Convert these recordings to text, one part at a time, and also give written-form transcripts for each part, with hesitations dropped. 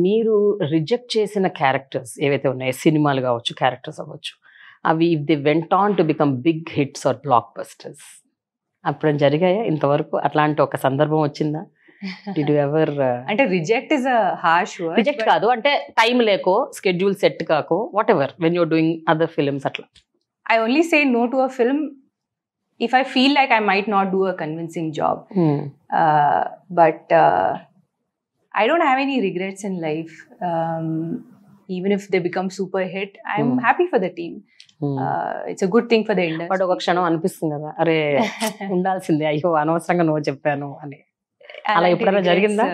మీరు రిజెక్ట్ చేసిన క్యారెక్టర్స్ ఏవైతే ఉన్నాయో, సినిమాలు కావచ్చు, క్యారెక్టర్స్ అవ్వచ్చు, అవి if they went on to become big hits or blockbusters, అప్పుడు జరిగాయా ఇంతవరకు? అట్లాంటి ఒక సందర్భం వచ్చిందా? Did you ever? అంటే reject is a harsh word. Reject కాదు అంటే టైం లేకో, స్కెడ్యూల్ సెట్ కాకో, whatever, when you're doing other films అట్లా. I only say no to a film if I feel like I might not do a convincing job. But I don't have any regrets in life. Even if they become super hit, I'm happy for the team. It's a good thing for the industry. But ఒక క్షణం అనిపిస్తుంది కదా, అరే ఉండాల్సిందే, అయ్యో అనవసరంగా నువ్వు చెప్పాను అని. అలా ఎప్పుడైనా జరిగిందా?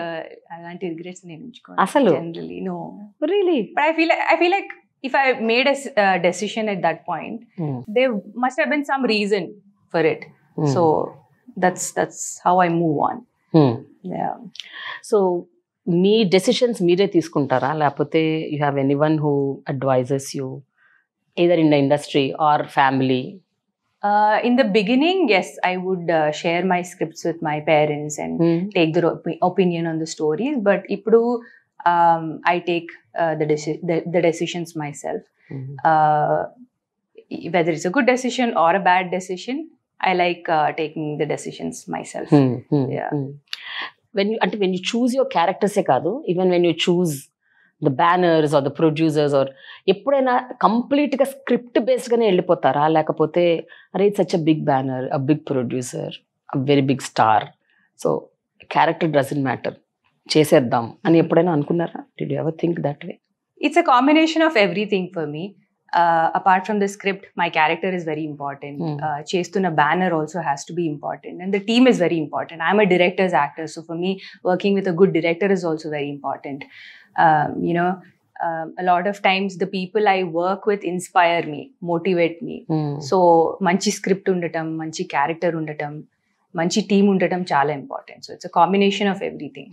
అలాంటి రిగ్రెట్స్ నేను ఉంచుకోను అసలు. Generally no. Really? But I feel like if I made a decision at that point, there must have been some reason for it. So that's how I move on. Yeah. So మీ decisions మీరే తీసుకుంటారా, లేకపోతే you have anyone who advises you either in the industry or family? In the beginning, yes, I would share my scripts with my parents and take their opinion on the stories. But ippudu I take the decisions myself. Whether it's a good decision or a bad decision, I like taking the decisions myself. Yeah. When you choose your characters e kaadu, even when you choose the banners or the producers, or ఎప్పుడైనా complete గా script based గానే వెళ్ళిపోతారా, లేకపోతే అరే it's such a big banner, a big producer, a very big star, so character doesn't matter, చేసేద్దాం అని ఎప్పుడైనా అనుకున్నారా? Did you ever think that way? It's a combination of everything for me. Apart from the script, my character is very important. Chestuna banner also has to be important, and the team is very important. I'm a director's actor, so for me, working with a good director is also very important. A lot of times the people I work with inspire me, motivate me. So manchi script undatam, manchi character undatam, manchi team undatam chala important. So it's a combination of everything.